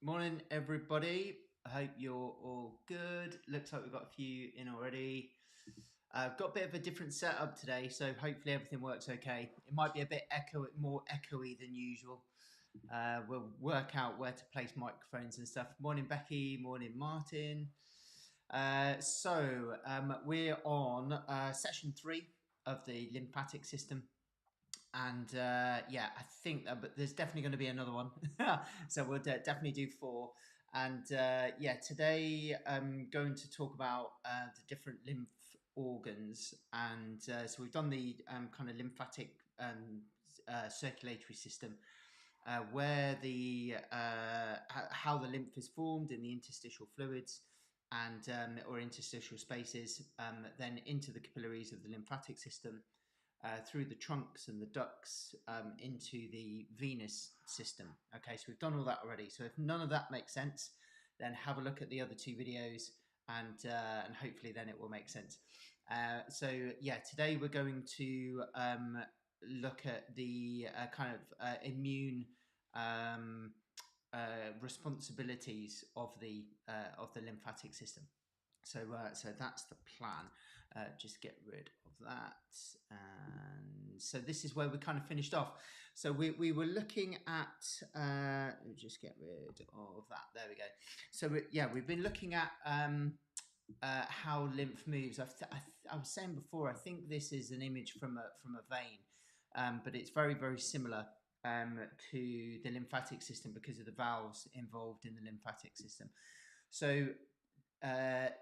Morning everybody. I hope you're all good. Looks like we've got a few in already. I've got a bit of a different setup today, so hopefully everything works okay. It might be a bit more echoey than usual. We'll work out where to place microphones and stuff. Morning Becky, morning Martin. We're on session 3 of the lymphatic system. And yeah, I think that, but there's definitely going to be another one. So we'll definitely do 4. And yeah, today I'm going to talk about the different lymph organs. And so we've done the kind of lymphatic circulatory system, where the how the lymph is formed in the interstitial fluids and or interstitial spaces, then into the capillaries of the lymphatic system. Through the trunks and the ducts into the venous system. Okay, so we've done all that already. So if none of that makes sense, then have a look at the other 2 videos and hopefully then it will make sense. So yeah, today we're going to look at the kind of immune responsibilities of the lymphatic system. So so that's the plan. Just get rid of that. And so this is where we kind of finished off. So we were looking at, just get rid of that. There we go. So yeah, we've been looking at how lymph moves. I was saying before, I think this is an image from a vein, but it's very, very similar to the lymphatic system because of the valves involved in the lymphatic system. So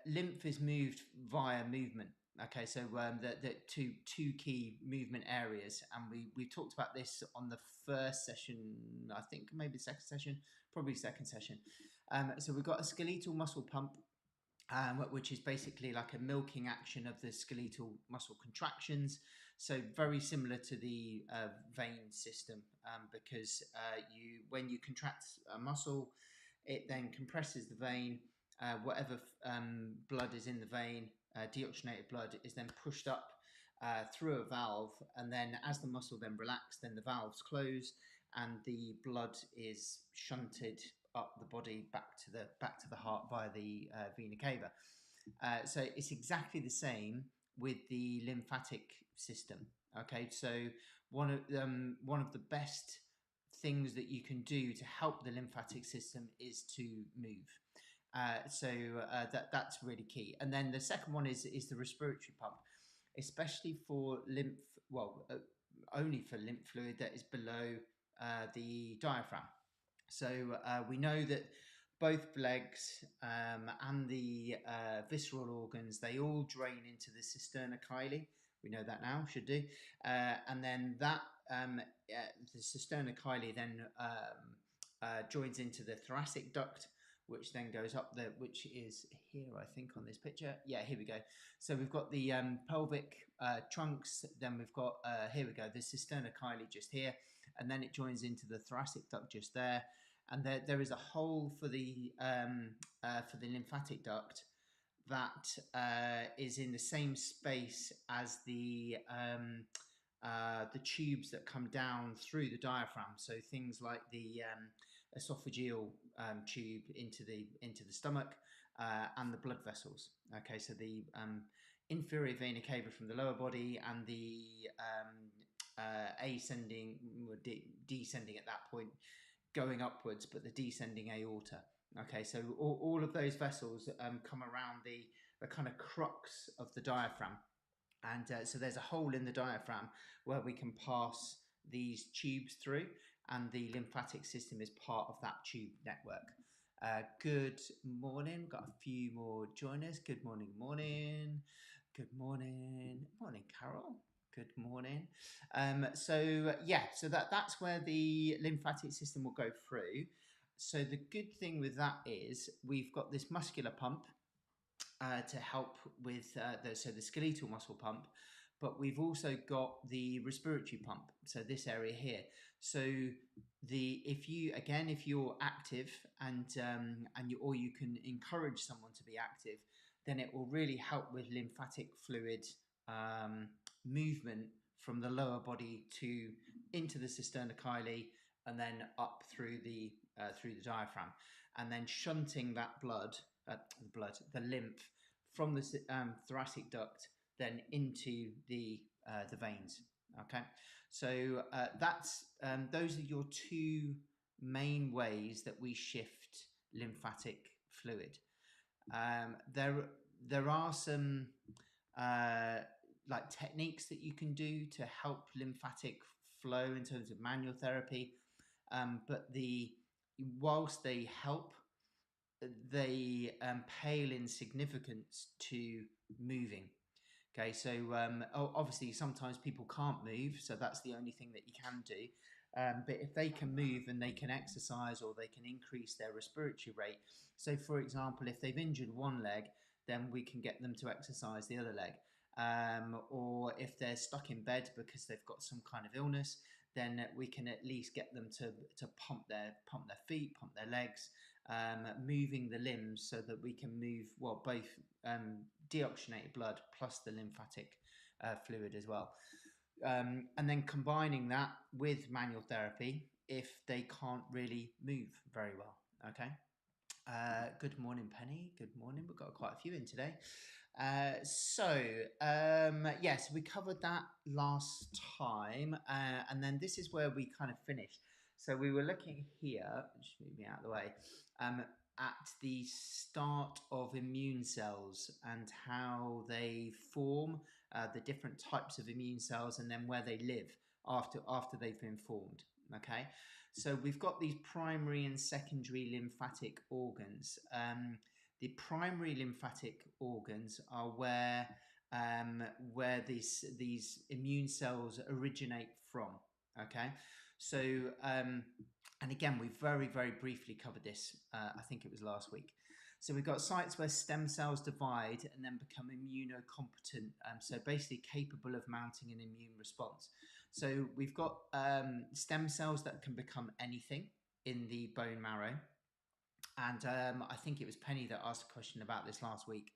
lymph is moved via movement. Okay, so the two key movement areas, and we talked about this on the first session, I think maybe second session, probably second session. So we've got a skeletal muscle pump, which is basically like a milking action of the skeletal muscle contractions. So very similar to the vein system, because when you contract a muscle, it then compresses the vein. Whatever blood is in the vein, deoxygenated blood, is then pushed up through a valve, and then as the muscle then relaxes, then the valves close and the blood is shunted up the body back to the heart via the vena cava. So it's exactly the same with the lymphatic system. Okay, so one of the best things that you can do to help the lymphatic system is to move. That's really key. And then the second one is the respiratory pump, especially for lymph, only for lymph fluid that is below the diaphragm. So we know that both legs and the visceral organs, they all drain into the cisterna chyli. We know that now, should do. And then that the cisterna chyli then joins into the thoracic duct, which then goes up there, which is here, I think, on this picture. Yeah, here we go. So we've got the pelvic trunks, then we've got, here we go, the cisterna chyli just here, and then it joins into the thoracic duct just there. And there is a hole for the lymphatic duct that is in the same space as the tubes that come down through the diaphragm. So things like the esophageal tube into the stomach and the blood vessels. Okay, so the inferior vena cava from the lower body and the ascending or descending at that point, going upwards, but the descending aorta. Okay, so all of those vessels come around the kind of crux of the diaphragm. And so there's a hole in the diaphragm where we can pass these tubes through, and the lymphatic system is part of that tube network. Good morning. Got a few more joiners. Good morning, Good morning. Morning, Carol. Good morning. So that's where the lymphatic system will go through. So the good thing with that is we've got this muscular pump to help with the skeletal muscle pump, but we've also got the respiratory pump, so this area here. So if you're active and you can encourage someone to be active, then it will really help with lymphatic fluid movement from the lower body into the cisterna chyli and then up through the diaphragm, and then shunting that the lymph from the thoracic duct then into the veins. Okay, so that's those are your two main ways that we shift lymphatic fluid. There are some like techniques that you can do to help lymphatic flow in terms of manual therapy, but whilst they help, they pale in significance to moving. Okay, so obviously sometimes people can't move, so that's the only thing that you can do. But if they can move and they can exercise, or they can increase their respiratory rate. So for example, if they've injured one leg, then we can get them to exercise the other leg. Or if they're stuck in bed because they've got some kind of illness, then we can at least get them to pump their feet, pump their legs, moving the limbs, so that we can move both deoxygenated blood plus the lymphatic fluid as well. And then combining that with manual therapy if they can't really move very well. Okay. Good morning, Penny. Good morning. We've got quite a few in today. Yes, we covered that last time, and then this is where we kind of finished. So we were looking here, just move me out of the way, at the start of immune cells and how they form, the different types of immune cells, and then where they live after they've been formed. Okay, so we've got these primary and secondary lymphatic organs. The primary lymphatic organs are where these immune cells originate from. Okay, so and again, we very, very briefly covered this. I think it was last week. So we've got sites where stem cells divide and then become immunocompetent, so basically capable of mounting an immune response. So we've got stem cells that can become anything in the bone marrow. And I think it was Penny that asked a question about this last week.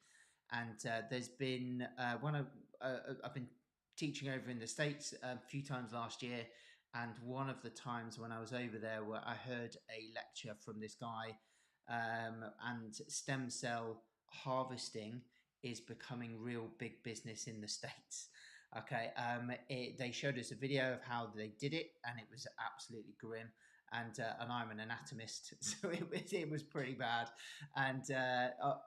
And there's been I've been teaching over in the States a few times last year. And one of the times when I was over there, where I heard a lecture from this guy, and stem cell harvesting is becoming real big business in the States. Okay, they showed us a video of how they did it, and it was absolutely grim. And I'm an anatomist, so it was pretty bad. And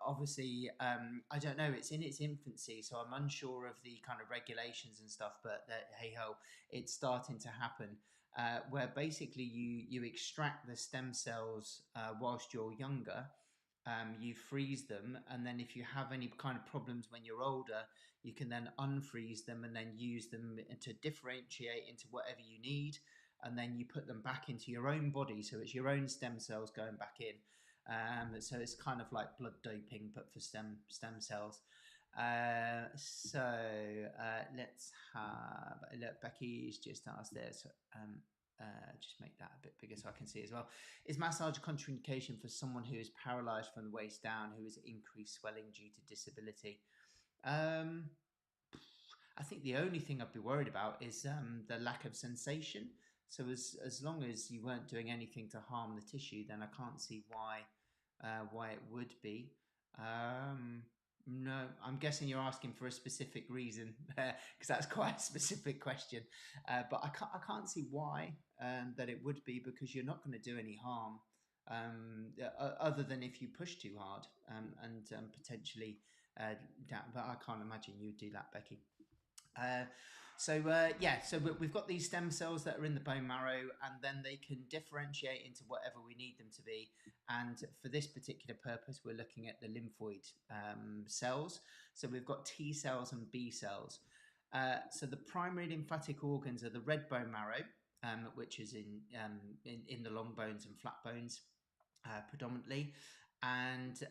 obviously, I don't know, it's in its infancy, so I'm unsure of the kind of regulations and stuff, but hey ho, it's starting to happen, where basically you extract the stem cells whilst you're younger. You freeze them, and then if you have any kind of problems when you're older, you can then unfreeze them and then use them to differentiate into whatever you need. And then you put them back into your own body, so it's your own stem cells going back in. So it's kind of like blood doping, but for stem cells. Let's have look. Becky's just asked there. So just make that a bit bigger so I can see as well. Is massage a contraindication for someone who is paralysed from the waist down, who has increased swelling due to disability? I think the only thing I'd be worried about is the lack of sensation. So as long as you weren't doing anything to harm the tissue, then I can't see why it would be. No, I'm guessing you're asking for a specific reason, because that's quite a specific question. But I can't see why that it would be, because you're not going to do any harm, other than if you push too hard and potentially down. But I can't imagine you'd do that, Becky. So we've got these stem cells that are in the bone marrow, and then they can differentiate into whatever we need them to be. And for this particular purpose, we're looking at the lymphoid cells. So we've got T cells and B cells. So the primary lymphatic organs are the red bone marrow, which is in the long bones and flat bones predominantly, and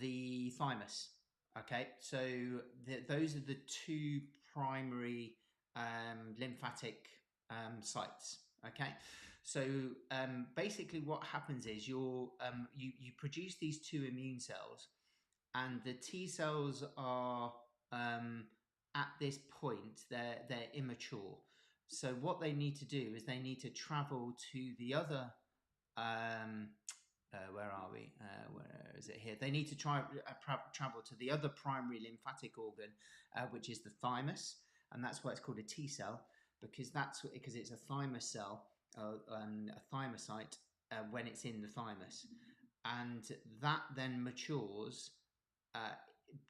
the thymus. Okay, so those are the two primary lymphatic sites. Okay, so basically what happens is you produce these two immune cells, and the T cells are at this point they're immature. So what they need to do is they need to travel to the other, where are we? Where is it here? They need to travel to the other primary lymphatic organ, which is the thymus, and that's why it's called a T cell, because it's a thymus cell, and a thymocyte when it's in the thymus, and that then matures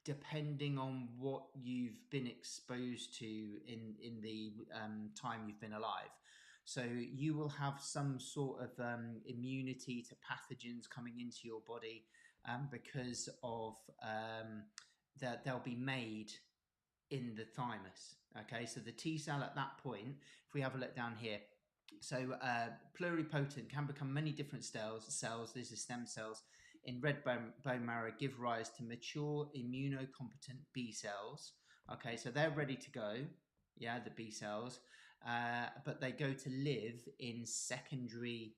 depending on what you've been exposed to in the time you've been alive. So you will have some sort of immunity to pathogens coming into your body because of that they'll be made in the thymus. Okay, so the T cell at that point, if we have a look down here, so pluripotent can become many different cells. These are stem cells in red bone marrow, give rise to mature immunocompetent B cells. Okay, so they're ready to go. Yeah, the B cells, but they go to live in secondary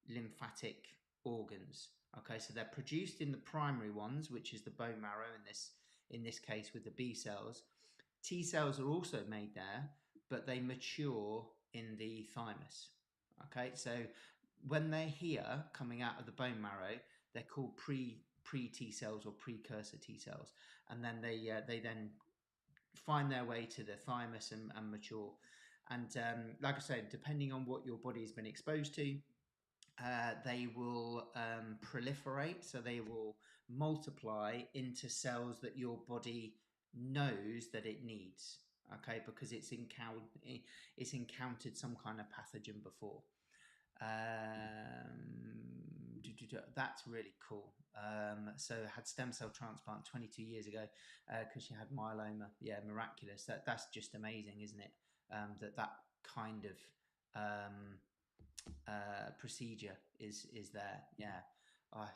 lymphatic organs. Okay, so they're produced in the primary ones, which is the bone marrow in this case with the B cells. T cells are also made there, but they mature in the thymus. Okay, so when they're here coming out of the bone marrow, they're called pre T cells or precursor T cells, and then they then find their way to the thymus and mature. And like I said, depending on what your body has been exposed to, they will proliferate, so they will multiply into cells that your body knows that it needs. Okay, because it's encountered some kind of pathogen before. That's really cool. So I had stem cell transplant 22 years ago because she had myeloma. Yeah, miraculous. That's just amazing, isn't it? That kind of procedure is there. Yeah. I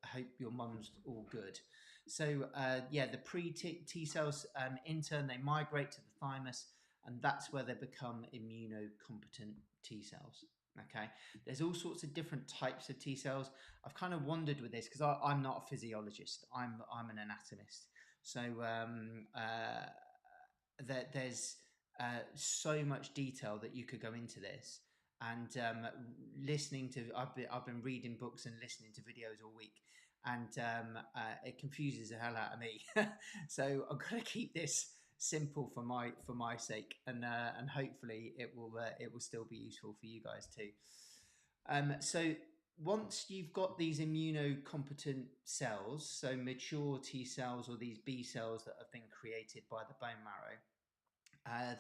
hope your mum's all good. So yeah, the pre-T cells in turn they migrate to the thymus, and that's where they become immunocompetent T cells. Okay, there's all sorts of different types of T cells. I've kind of wondered with this because I'm not a physiologist. I'm an anatomist. So there's so much detail that you could go into this. And I've been reading books and listening to videos all week, and it confuses the hell out of me. So I'm going to keep this simple for my sake, and hopefully it will still be useful for you guys too. So once you've got these immunocompetent cells, so mature T cells or these B cells that have been created by the bone marrow,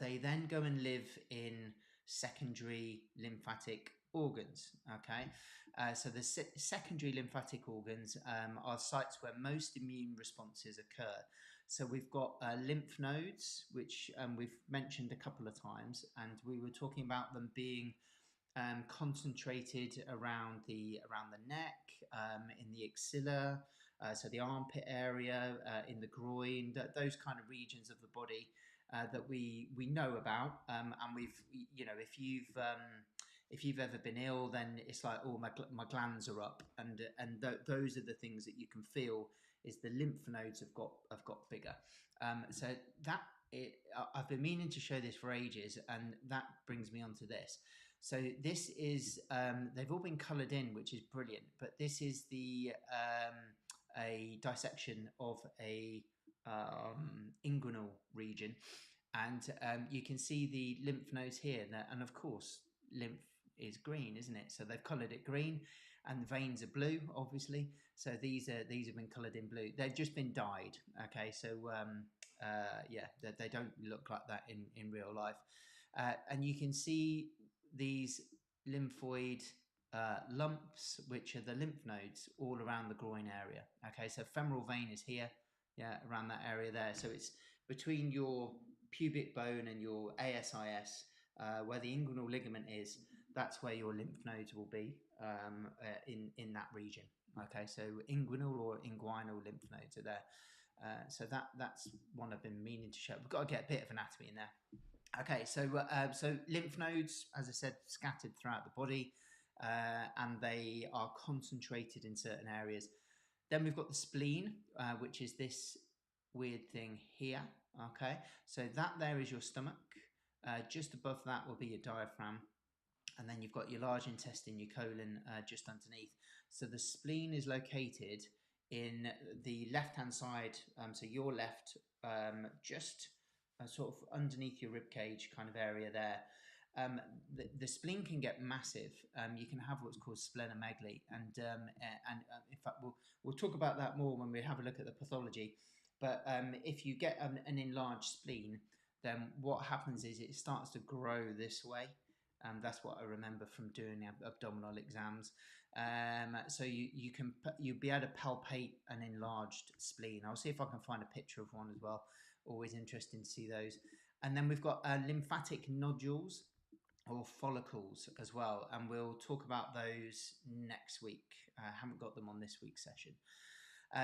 they then go and live in secondary lymphatic organs. Okay, so the secondary lymphatic organs are sites where most immune responses occur. So we've got lymph nodes, which we've mentioned a couple of times, and we were talking about them being concentrated around the neck, in the axilla, so the armpit area, in the groin, those kind of regions of the body that we know about, and we've, if you've ever been ill, then it's like, oh, my glands are up, and those are the things that you can feel is the lymph nodes have got bigger. So I've been meaning to show this for ages, and that brings me on to this. So this is they've all been coloured in, which is brilliant. But this is a dissection of a inguinal region, and you can see the lymph nodes here, and of course lymph is green, isn't it? So they've coloured it green, and the veins are blue, obviously. So these have been coloured in blue. They've just been dyed. Okay, so yeah, they don't look like that in real life, and you can see these lymphoid lumps, which are the lymph nodes all around the groin area. Okay, so femoral vein is here, yeah, around that area there. So it's between your pubic bone and your ASIS, where the inguinal ligament is. That's where your lymph nodes will be in that region. Okay, so inguinal or inguinal lymph nodes are there. So that's one I've been meaning to show. We've got to get a bit of anatomy in there. Okay, so lymph nodes, as I said, scattered throughout the body, and they are concentrated in certain areas. Then we've got the spleen, which is this weird thing here. Okay, so that there is your stomach. Just above that will be your diaphragm. And then you've got your large intestine, your colon, just underneath. So the spleen is located in the left-hand side, so your left, just sort of underneath your rib cage kind of area there. The spleen can get massive. You can have what's called splenomegaly, and in fact we'll talk about that more when we have a look at the pathology. But if you get an enlarged spleen, then what happens is it starts to grow this way. That's what I remember from doing abdominal exams. So you'll be able to palpate an enlarged spleen. I'll see if I can find a picture of one as well. Always interesting to see those. And then we've got lymphatic nodules or follicles as well, and we'll talk about those next week. I haven't got them on this week's session.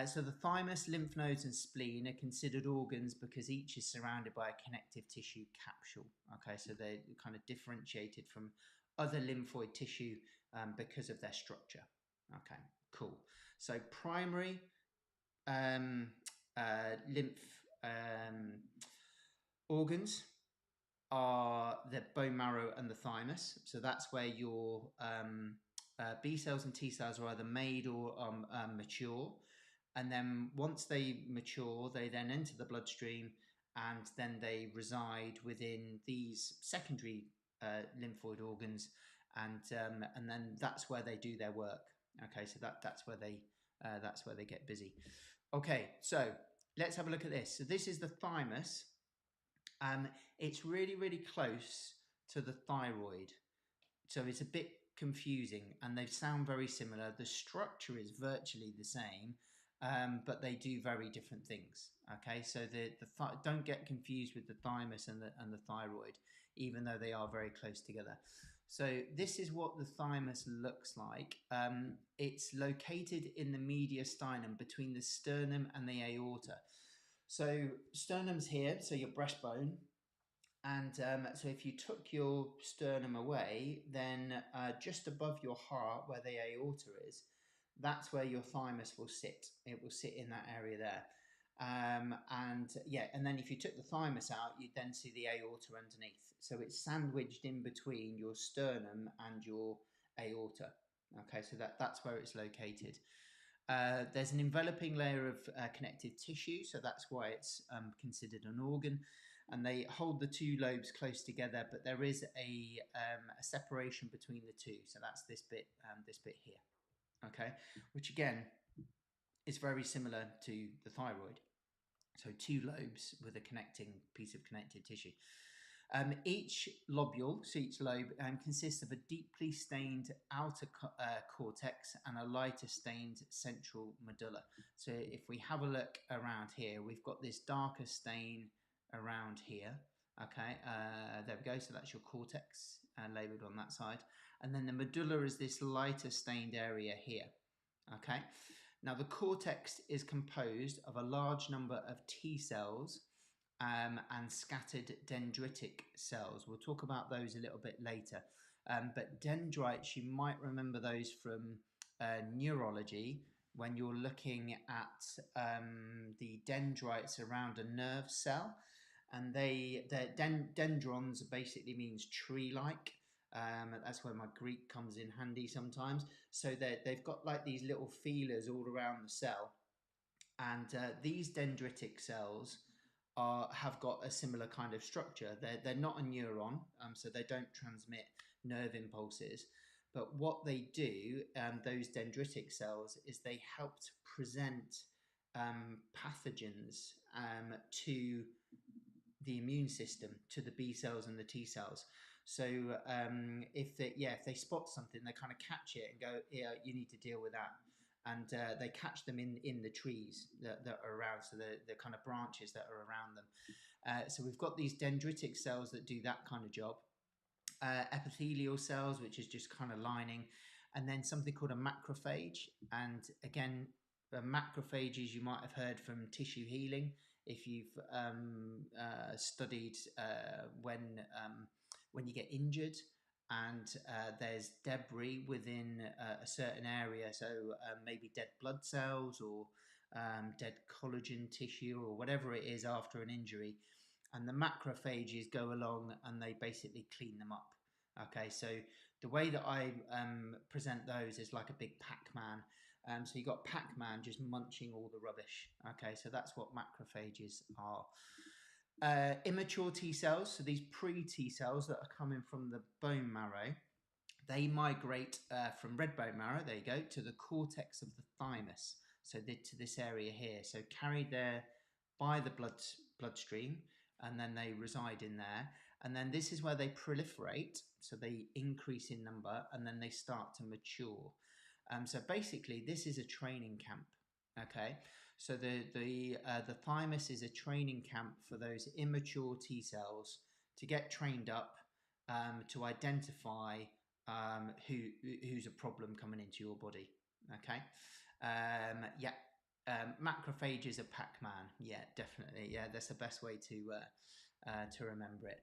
So the thymus, lymph nodes and spleen are considered organs because each is surrounded by a connective tissue capsule. Okay, so they're kind of differentiated from other lymphoid tissue because of their structure. Okay, cool. So primary lymph organs are the bone marrow and the thymus. So that's where your B cells and T cells are either made or mature. And then once they mature, they then enter the bloodstream, and then they reside within these secondary lymphoid organs, and then that's where they do their work. Okay, so that's where they get busy. Okay, so let's have a look at this. So this is the thymus. It's really, really close to the thyroid, so it's a bit confusing, and they sound very similar. The structure is virtually the same, but they do very different things. Okay, so don't get confused with the thymus and the thyroid, even though they are very close together. So this is what the thymus looks like. It's located in the mediastinum between the sternum and the aorta. So sternum's here, so your breastbone. And so if you took your sternum away, then just above your heart, where the aorta is, that's where your thymus will sit. It will sit in that area there. And then if you took the thymus out, you'd then see the aorta underneath. So it's sandwiched in between your sternum and your aorta. Okay, so that's where it's located. There's an enveloping layer of connective tissue, so that's why it's considered an organ. And they hold the two lobes close together, but there is a separation between the two. So that's this bit here. Okay, which again is very similar to the thyroid. So two lobes with a connecting piece of connective tissue. Each lobule, so each lobe, consists of a deeply stained outer cortex and a lighter stained central medulla. So if we have a look around here, we've got this darker stain around here. Okay, there we go. So that's your cortex labeled on that side. And then the medulla is this lighter stained area here. Okay, now the cortex is composed of a large number of T cells and scattered dendritic cells. We'll talk about those a little bit later. But dendrites, you might remember those from neurology when you're looking at the dendrites around a nerve cell. And dendrons basically means tree-like. That's where my Greek comes in handy sometimes. So they've got like these little feelers all around the cell. And these dendritic cells have got a similar kind of structure. They're not a neuron, so they don't transmit nerve impulses. But what they do, those dendritic cells, is they help to present pathogens to the immune system, to the B cells and the T cells. So if they spot something, they kind of catch it and go, yeah, you need to deal with that. And they catch them in the trees that are around, so the kind of branches that are around them. So we've got these dendritic cells that do that kind of job. Epithelial cells, which is just kind of lining, and then something called a macrophage. And again, macrophages you might have heard from tissue healing if you've studied when you get injured and there's debris within a certain area, so maybe dead blood cells or dead collagen tissue or whatever it is after an injury. and the macrophages go along and they basically clean them up. Okay, so the way that I present those is like a big Pac-Man. So you got Pac-Man just munching all the rubbish. Okay, so that's what macrophages are. Immature T cells, so these pre-T cells that are coming from the bone marrow, they migrate from red bone marrow, there you go, to the cortex of the thymus. So to this area here. So carried there by the bloodstream, and then they reside in there. And then this is where they proliferate, so they increase in number, and then they start to mature. So basically, this is a training camp. Okay, so the thymus is a training camp for those immature T cells to get trained up, to identify who's a problem coming into your body. Okay, yeah. Macrophages are Pac-Man. Yeah, definitely. Yeah, that's the best way to remember it.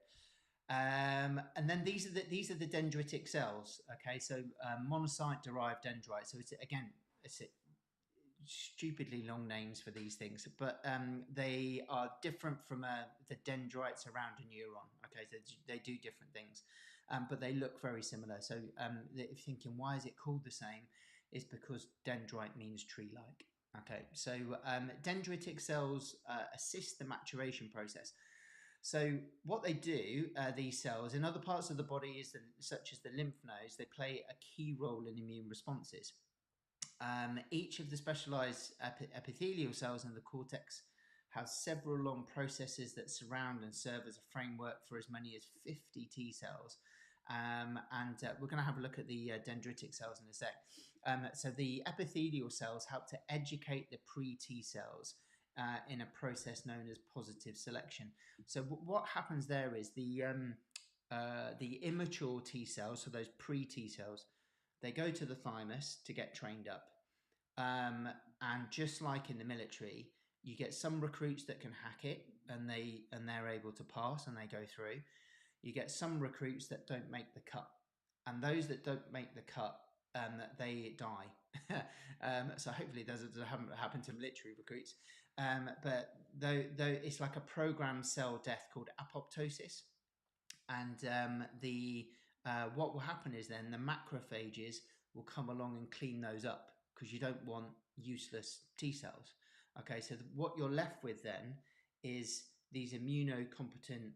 And then these are the dendritic cells. Okay, so monocyte-derived dendrites. So it's stupidly long names for these things, but they are different from the dendrites around a neuron. Okay, so they do different things, but they look very similar. So if you're thinking, why is it called the same? It's because dendrite means tree-like. Okay, so dendritic cells assist the maturation process. So what they do, these cells, in other parts of the body, such as the lymph nodes, they play a key role in immune responses. Each of the specialized epithelial cells in the cortex have several long processes that surround and serve as a framework for as many as 50 T cells. We're going to have a look at the dendritic cells in a sec. So the epithelial cells help to educate the pre-T cells in a process known as positive selection. So what happens there is the immature T cells, so those pre-T cells, they go to the thymus to get trained up. And just like in the military, you get some recruits that can hack it and they're able to pass and they go through. You get some recruits that don't make the cut, and those that don't make the cut, they die. So hopefully it doesn't happen to military recruits. But though it's like a programmed cell death called apoptosis, and what will happen is then the macrophages will come along and clean those up, because you don't want useless T cells. Okay, so what you're left with then is these immunocompetent,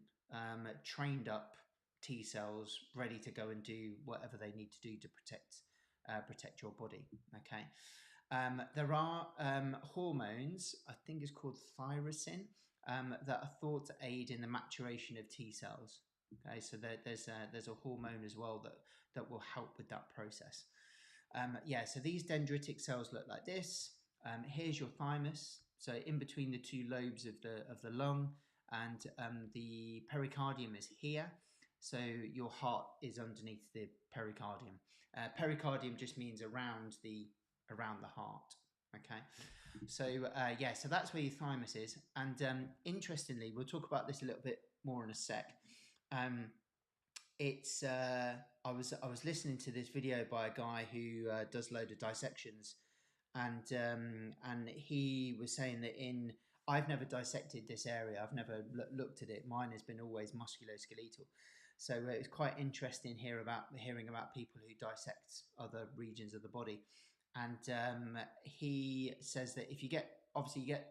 trained up T cells ready to go and do whatever they need to do to protect your body. Okay, there are hormones, I think it's called thyrosin, that are thought to aid in the maturation of T cells. Okay, so there's a hormone as well that will help with that process. Yeah, so these dendritic cells look like this. Here's your thymus. So in between the two lobes of the lung, and the pericardium is here. So your heart is underneath the pericardium. Pericardium just means around the heart. Okay, so yeah, so that's where your thymus is. And interestingly, we'll talk about this a little bit more in a sec. I was listening to this video by a guy who does load of dissections, and he was saying that I've never dissected this area. I've never looked at it. Mine has been always musculoskeletal. So it's quite interesting hearing about people who dissect other regions of the body. And he says that you get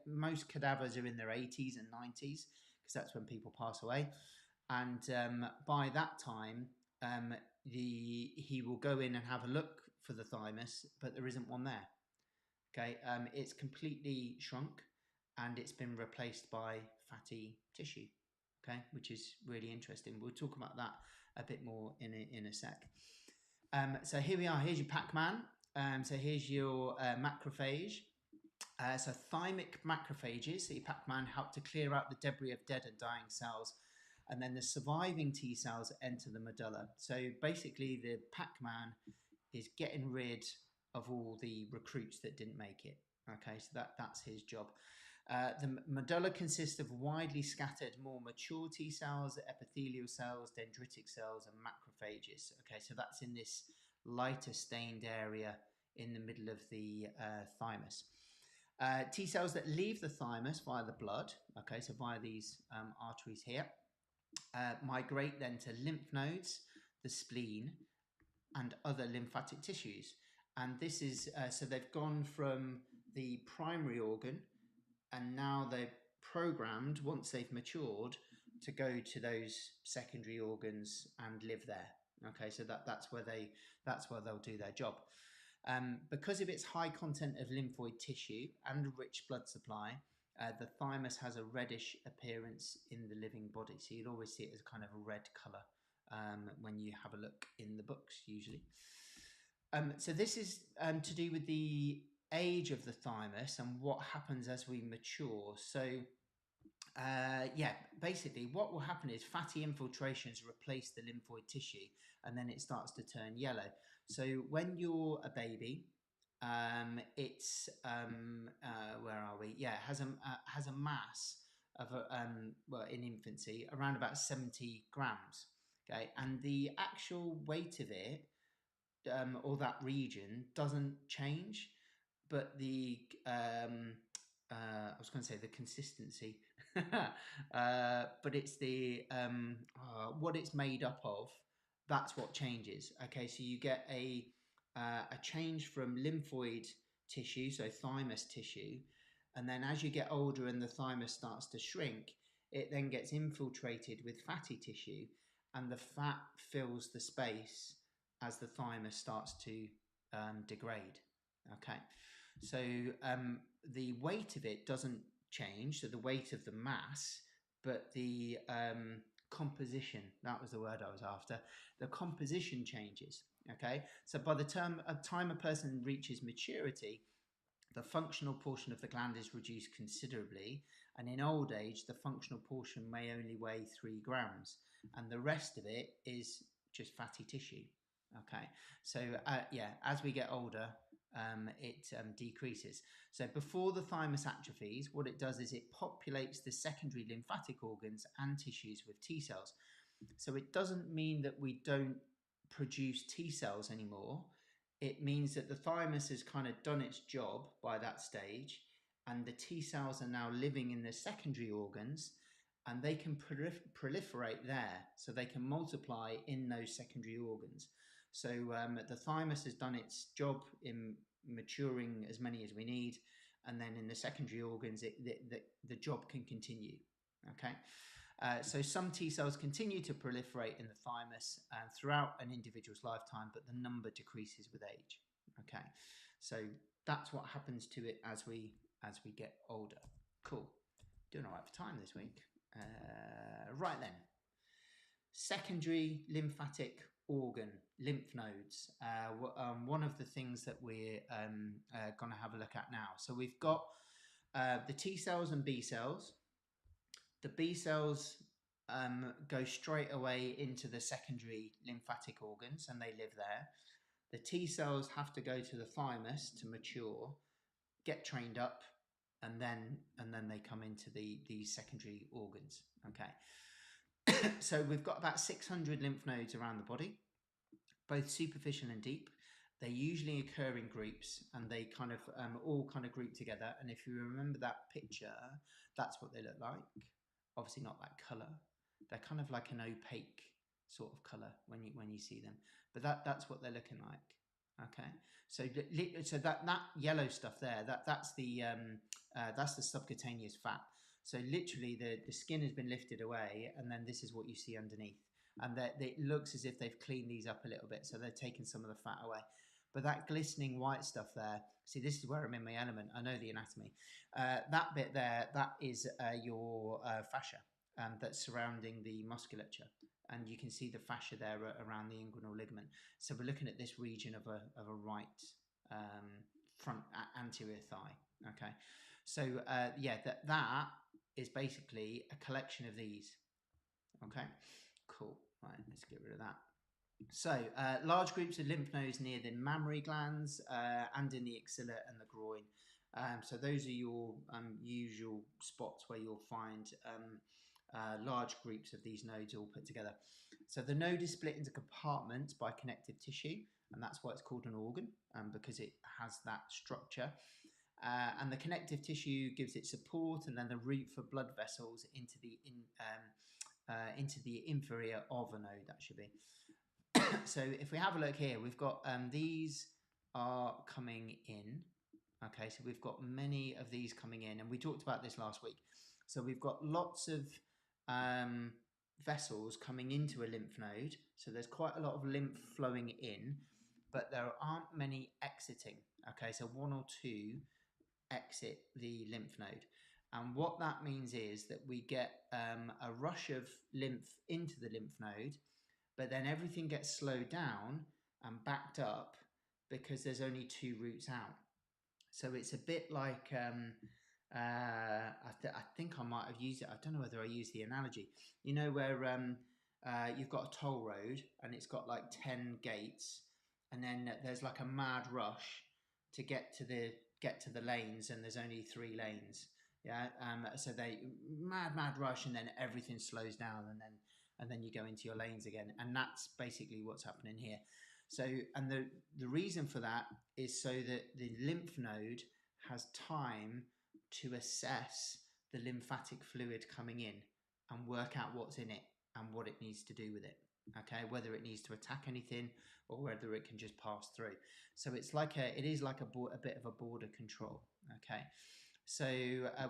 most cadavers are in their 80s and 90s, because that's when people pass away. And by that time, he will go in and have a look for the thymus, but there isn't one there. Okay, it's completely shrunk and it's been replaced by fatty tissue. Okay, which is really interesting. We'll talk about that a bit more in a sec. So here we are. Here's your Pac-Man. So here's your macrophage. So thymic macrophages, so your Pac-Man, help to clear out the debris of dead and dying cells, and then the surviving T cells enter the medulla. So basically the Pac-Man is getting rid of all the recruits that didn't make it. Okay, so that's his job. The medulla consists of widely scattered, more mature T cells, epithelial cells, dendritic cells, and macrophages. Okay, so that's in this lighter stained area in the middle of the thymus. T cells that leave the thymus via the blood, okay, so via these arteries here, migrate then to lymph nodes, the spleen, and other lymphatic tissues. And this is, so they've gone from the primary organ, and now they're programmed, once they've matured, to go to those secondary organs and live there. Okay, so that's where they'll do their job. Because of its high content of lymphoid tissue and rich blood supply, the thymus has a reddish appearance in the living body. So you'd always see it as kind of a red colour when you have a look in the books, usually. So this is to do with the age of the thymus and what happens as we mature. So yeah, basically what will happen is fatty infiltrations replace the lymphoid tissue, and then it starts to turn yellow. So when you're a baby, it's where are we? Yeah, it has a mass of well, in infancy around about 70 grams. Okay, and the actual weight of it, or that region, doesn't change, but the I was going to say the consistency, but it's the what it's made up of. That's what changes. Okay, so you get a change from lymphoid tissue, so thymus tissue, and then as you get older and the thymus starts to shrink, it then gets infiltrated with fatty tissue, and the fat fills the space as the thymus starts to degrade. Okay, so the weight of it doesn't change, so the weight of the mass, but the composition, that was the word I was after, the composition changes. Okay, so by the time a person reaches maturity, the functional portion of the gland is reduced considerably, and in old age the functional portion may only weigh 3 grams, and the rest of it is just fatty tissue. Okay, so yeah, as we get older, it decreases. So before the thymus atrophies, what it does is it populates the secondary lymphatic organs and tissues with T cells. So it doesn't mean that we don't produce T cells anymore. It means that the thymus has kind of done its job by that stage, and the T cells are now living in the secondary organs, and they can proliferate there, so they can multiply in those secondary organs. So the thymus has done its job in maturing as many as we need, and then in the secondary organs, the job can continue. Okay. So some T cells continue to proliferate in the thymus throughout an individual's lifetime, but the number decreases with age. Okay, so that's what happens to it as we get older. Cool. Doing all right for time this week. Right then. Secondary lymphatic organ, lymph nodes. One of the things that we're going to have a look at now. So we've got the T cells and B cells. The B cells go straight away into the secondary lymphatic organs, and they live there. The T cells have to go to the thymus to mature, get trained up, and then they come into these secondary organs. Okay. So we've got about 600 lymph nodes around the body, both superficial and deep. They usually occur in groups, and they kind of all kind of group together. And if you remember that picture, that's what they look like. Obviously not that color. They're kind of like an opaque sort of color when you see them, but that's what they're looking like. Okay, so that yellow stuff there, that's the subcutaneous fat. So literally the skin has been lifted away, and then this is what you see underneath, and it looks as if they've cleaned these up a little bit, so they're taking some of the fat away. But that glistening white stuff there, see, this is where I'm in my element. I know the anatomy. That bit there, that is your fascia that's surrounding the musculature. And you can see the fascia there around the inguinal ligament. So we're looking at this region of a right front anterior thigh. Okay. So yeah, that is basically a collection of these. Okay. Cool. Right, let's get rid of that. So, large groups of lymph nodes near the mammary glands and in the axilla and the groin. So those are your usual spots where you'll find large groups of these nodes all put together. So the node is split into compartments by connective tissue, and that's why it's called an organ, because it has that structure. and the connective tissue gives it support, and then the route for blood vessels into the inferior of a node, that should be. So if we have a look here, we've got these are coming in. Okay, so we've got many of these coming in, and we talked about this last week. So we've got lots of vessels coming into a lymph node. So there's quite a lot of lymph flowing in, but there aren't many exiting. Okay, so 1 or 2 exit the lymph node. And what that means is that we get a rush of lymph into the lymph node, but then everything gets slowed down and backed up because there's only 2 routes out. So it's a bit like, I think I might have used it. I don't know whether I used the analogy. You know where you've got a toll road and it's got like 10 gates, and then there's like a mad rush to get to the lanes, and there's only 3 lanes. Yeah. So they mad rush, and then everything slows down, and then you go into your lanes again. And that's basically what's happening here. So, and the reason for that is so that the lymph node has time to assess the lymphatic fluid coming in and work out what's in it and what it needs to do with it. Okay, whether it needs to attack anything or whether it can just pass through. So it is like a bit of a border control. Okay, so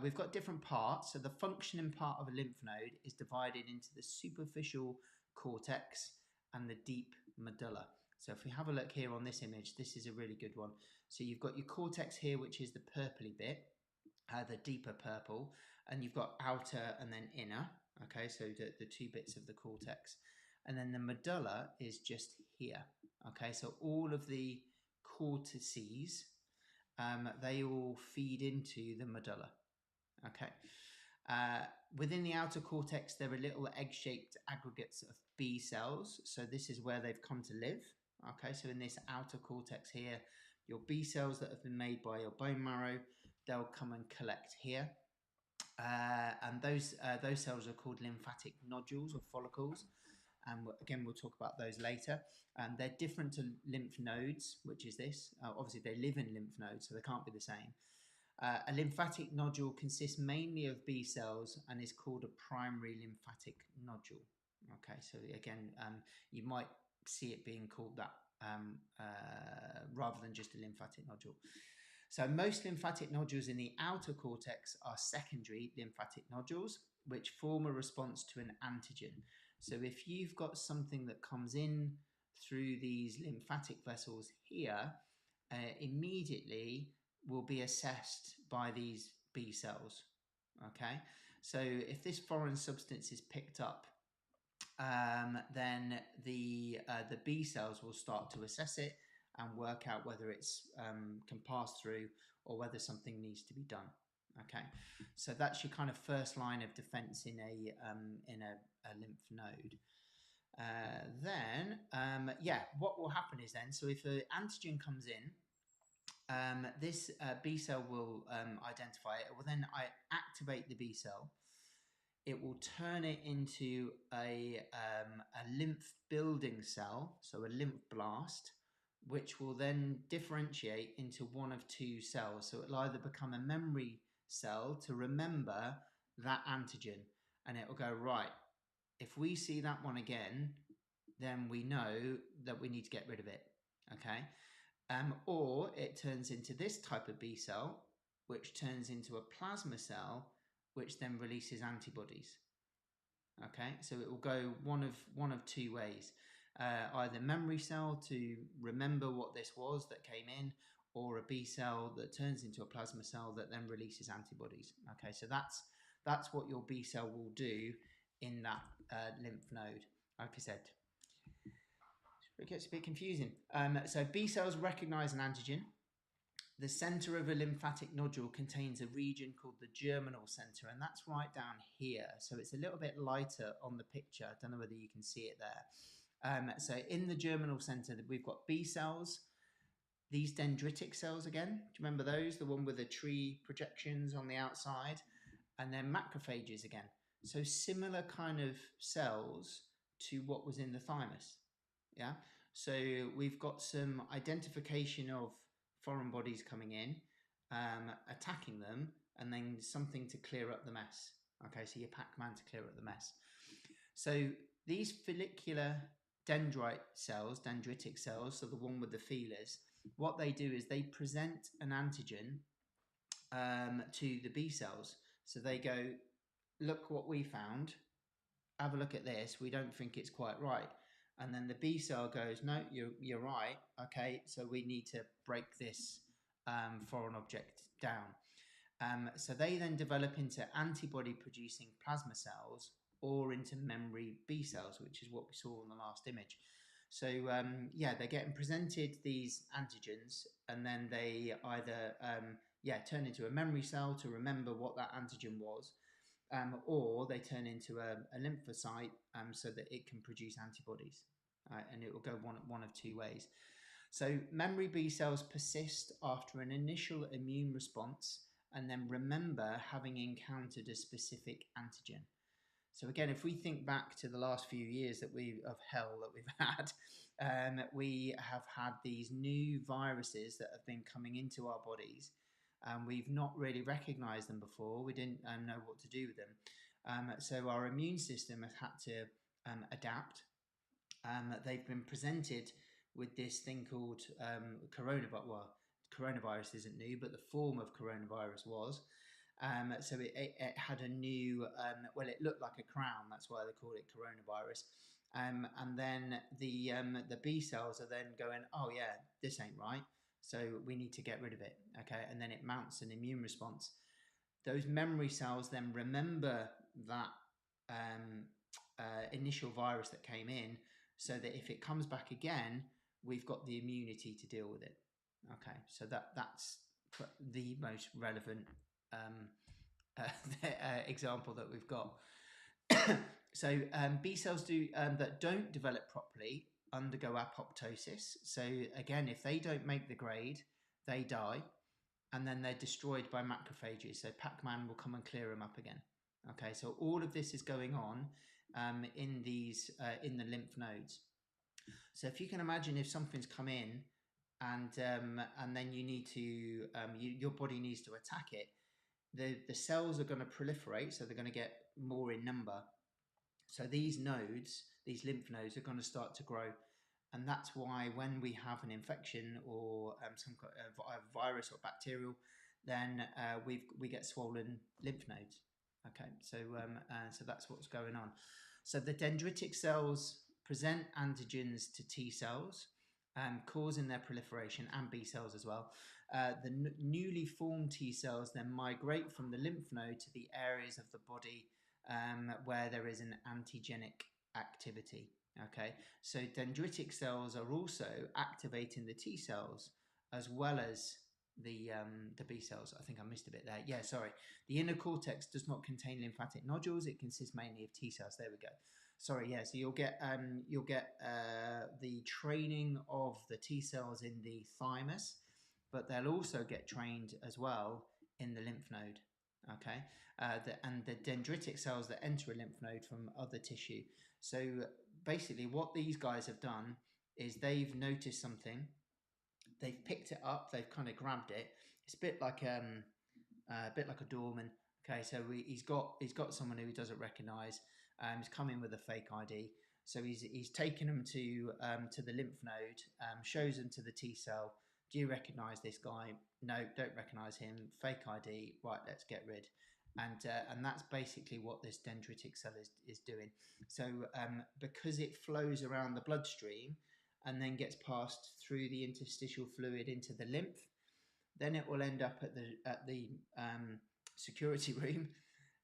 we've got different parts. So the functioning part of a lymph node is divided into the superficial cortex and the deep medulla. So if we have a look here on this image, this is a really good one. So you've got your cortex here, which is the purpley bit, the deeper purple, and you've got outer and then inner. Okay, so the 2 bits of the cortex. And then the medulla is just here. Okay, so all of the cortices, they all feed into the medulla. Okay. Within the outer cortex, there are little egg-shaped aggregates of B cells. So this is where they've come to live. Okay, so in this outer cortex here, your B cells that have been made by your bone marrow, they'll come and collect here. And those cells are called lymphatic nodules or follicles. And again, we'll talk about those later. They're different to lymph nodes, which is this. Obviously, they live in lymph nodes, so they can't be the same. A lymphatic nodule consists mainly of B cells and is called a primary lymphatic nodule. Okay, so again, you might see it being called that rather than just a lymphatic nodule. So most lymphatic nodules in the outer cortex are secondary lymphatic nodules, which form a response to an antigen. So if you've got something that comes in through these lymphatic vessels here, immediately will be assessed by these B cells. Okay, so if this foreign substance is picked up, then the B cells will start to assess it and work out whether it's can pass through or whether something needs to be done. Okay, so that's your kind of first line of defense in a lymph node. Then what will happen is then, so if an antigen comes in, this B cell will identify it. It will then activate the B cell. It will turn it into a lymph building cell, so a lymphoblast, which will then differentiate into one of 2 cells. So it'll either become a memory cell to remember that antigen, and it will go, right, if we see that one again, then we know that we need to get rid of it. Okay. Or it turns into this type of B cell, which turns into a plasma cell, which then releases antibodies. Okay, so it will go one of 2 ways: either memory cell to remember what this was that came in, or a B cell that turns into a plasma cell that then releases antibodies. Okay, so that's what your B cell will do in that lymph node. Like I said, it gets a bit confusing. So B cells recognize an antigen. The center of a lymphatic nodule contains a region called the germinal center, and that's right down here. So it's a little bit lighter on the picture. I don't know whether you can see it there. So in the germinal center, we've got B cells, these dendritic cells again. Do you remember those? The one with the tree projections on the outside, and then macrophages again. So similar kind of cells to what was in the thymus. Yeah. So we've got some identification of foreign bodies coming in. attacking them, and then something to clear up the mess. Okay, so your Pac-Man to clear up the mess. So these follicular dendritic cells, so the one with the feelers, what they do is they present an antigen to the B cells. So they go, look what we found, have a look at this, we don't think it's quite right. And then the B cell goes, no, you're right, okay, so we need to break this foreign object down. So they then develop into antibody producing plasma cells or into memory B cells, which is what we saw in the last image. So yeah, they're getting presented these antigens, and then they either turn into a memory cell to remember what that antigen was, or they turn into a lymphocyte so that it can produce antibodies, and it will go one of two ways. So memory B cells persist after an initial immune response and then remember having encountered a specific antigen. So again, if we think back to the last few years of hell that we've had, we have had these new viruses that have been coming into our bodies, and we've not really recognized them before. We didn't know what to do with them. So our immune system has had to adapt. They've been presented with this thing called coronavirus. Well, coronavirus isn't new, but the form of coronavirus was. So it had a new, it looked like a crown. That's why they call it coronavirus. And then the B cells are then going, oh yeah, this ain't right. So we need to get rid of it. Okay. And then it mounts an immune response. Those memory cells then remember that initial virus that came in, so that if it comes back again, we've got the immunity to deal with it. Okay. So that's the most relevant example that we've got. So B cells that don't develop properly undergo apoptosis. So again, if they don't make the grade, they die, and then they're destroyed by macrophages. So Pac-Man will come and clear them up again. Okay, so all of this is going on in the lymph nodes. So if you can imagine, if something's come in and then you need to your body needs to attack it, the cells are going to proliferate, so they're going to get more in number. So these nodes, these lymph nodes, are going to start to grow, and that's why when we have an infection or some kind of virus or bacterial, then we get swollen lymph nodes. Okay, so so that's what's going on. So the dendritic cells present antigens to T cells, causing their proliferation, and B cells as well. The newly formed T cells then migrate from the lymph node to the areas of the body where there is an antigenic activity. Okay, so dendritic cells are also activating the T cells as well as the B cells. I think I missed a bit there. Yeah, sorry. The inner cortex does not contain lymphatic nodules. It consists mainly of T cells. There we go. Sorry, yeah. So you'll get the training of the T cells in the thymus, but they'll also get trained as well in the lymph node. Okay, and the dendritic cells that enter a lymph node from other tissue. So basically, what these guys have done is they've noticed something, they've picked it up, they've kind of grabbed it. It's a bit like a doorman. Okay, so he's got someone who he doesn't recognise. He's come in with a fake ID. So he's taken them to the lymph node, shows them to the T cell. Do you recognise this guy? No, don't recognise him. Fake ID. Right, let's get rid. And that's basically what this dendritic cell is doing. So because it flows around the bloodstream and then gets passed through the interstitial fluid into the lymph, then it will end up at the security room,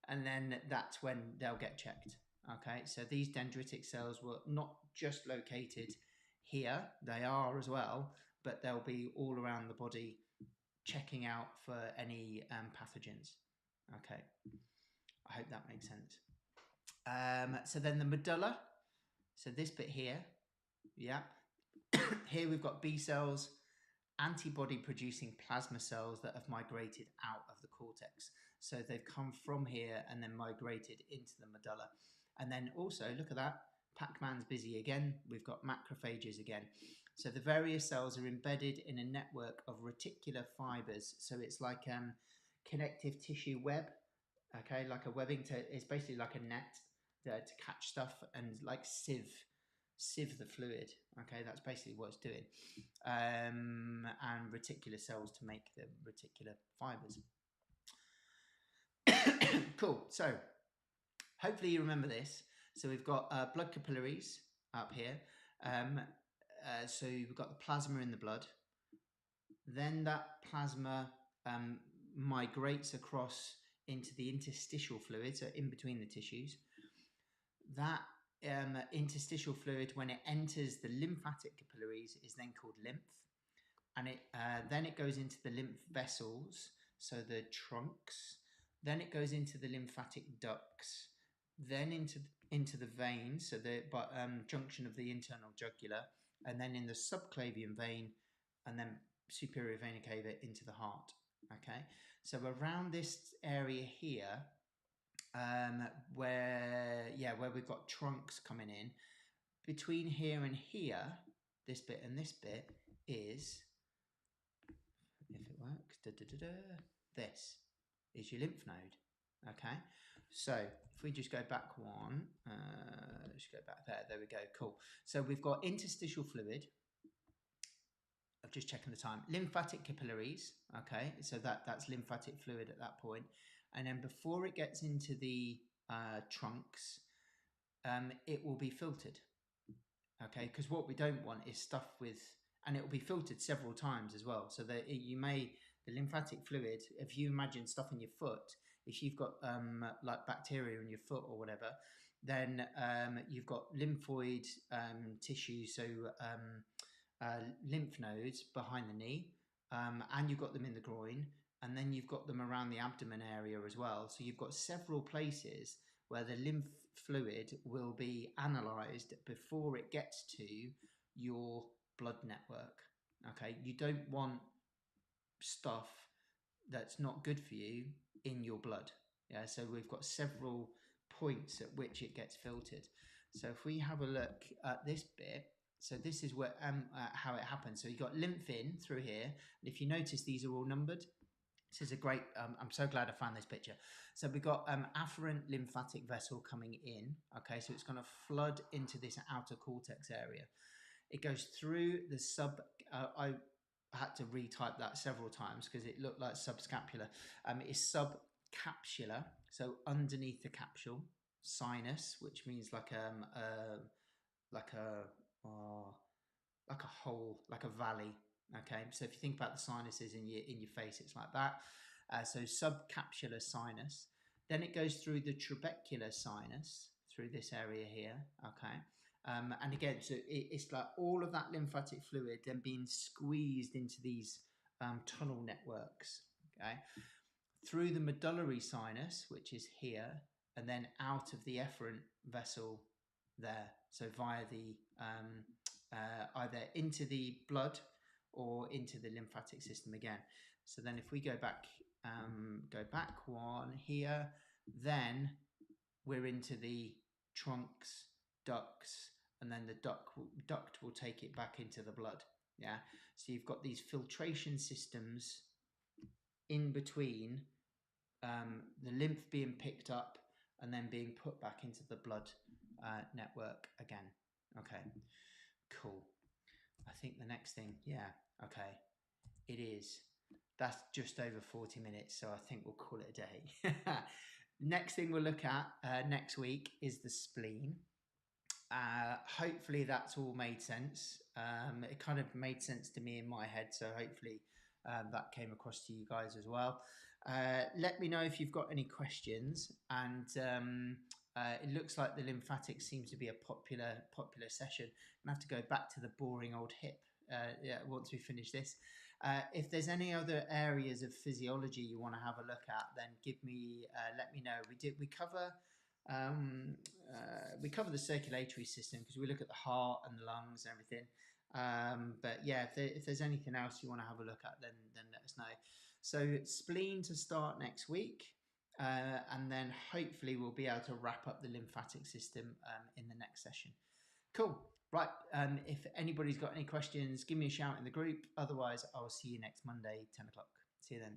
and then that's when they'll get checked. Okay, so these dendritic cells were not just located here, they are as well, but they'll be all around the body checking out for any pathogens. Okay, I hope that makes sense. So then the medulla, so this bit here, yeah, here we've got B cells, antibody producing plasma cells that have migrated out of the cortex. So they've come from here and then migrated into the medulla. And then also, look at that, Pac-Man's busy again. We've got macrophages again. So the various cells are embedded in a network of reticular fibers. So it's like connective tissue web, okay, like a webbing. It's basically like a net to catch stuff and like sieve the fluid. Okay, that's basically what it's doing. And reticular cells to make the reticular fibers. Cool. So hopefully you remember this. So we've got blood capillaries up here. So we've got the plasma in the blood. Then that plasma migrates across into the interstitial fluid, so in between the tissues. That interstitial fluid, when it enters the lymphatic capillaries, is then called lymph. And then it goes into the lymph vessels, so the trunks. Then it goes into the lymphatic ducts, then into the veins, so the junction of the internal jugular, and then in the subclavian vein, and then superior vena cava into the heart. Okay, so around this area here, where we've got trunks coming in, between here and here, this bit and this bit is, if it works, this is your lymph node. Okay, so if we just go back one, let's go back there we go, cool. So we've got interstitial fluid. I'm just checking the time. Lymphatic capillaries, okay, so that's lymphatic fluid at that point. And then before it gets into the trunks, it will be filtered, okay, because what we don't want is stuff with, and it will be filtered several times as well, so that the lymphatic fluid, if you imagine stuff in your foot, if you've got like bacteria in your foot or whatever, then you've got lymphoid tissue, so lymph nodes behind the knee, and you've got them in the groin, and then you've got them around the abdomen area as well. So you've got several places where the lymph fluid will be analysed before it gets to your blood network. Okay, you don't want stuff that's not good for you in your blood. Yeah, so we've got several points at which it gets filtered. So if we have a look at this bit, so this is where how it happens. So you've got lymph in through here, and if you notice, these are all numbered. This is a great, I'm so glad I found this picture. So we've got afferent lymphatic vessel coming in, okay, so it's going to flood into this outer cortex area. It goes through the I had to retype that several times because it looked like subscapular. It's subcapsular, so underneath the capsule, sinus, which means like a hole, like a valley. Okay, so if you think about the sinuses in your face, it's like that. So subcapsular sinus. Then it goes through the trabecular sinus through this area here. Okay, and again, so it's like all of that lymphatic fluid then being squeezed into these tunnel networks. Okay, through the medullary sinus, which is here, and then out of the efferent vessel there. So via the either into the blood or into the lymphatic system again. So then if we go back one here, then we're into the trunks, ducts, and then the duct will take it back into the blood. Yeah, so you've got these filtration systems in between the lymph being picked up and then being put back into the blood network again. Okay, cool. I think the next thing, yeah, okay, it is. That's just over 40 minutes, so I think we'll call it a day. Next thing we'll look at next week is the spleen. Hopefully that's all made sense. It kind of made sense to me in my head, so hopefully that came across to you guys as well. Let me know if you've got any questions, and it looks like the lymphatic seems to be a popular session. I have to go back to the boring old hip once we finish this. If there's any other areas of physiology you want to have a look at, then let me know. We cover the circulatory system because we look at the heart and the lungs and everything. But yeah, if there's anything else you want to have a look at, then let us know. So spleen to start next week, and then hopefully we'll be able to wrap up the lymphatic system in the next session. Cool. Right. If anybody's got any questions, give me a shout in the group. Otherwise, I'll see you next Monday, 10 o'clock. See you then.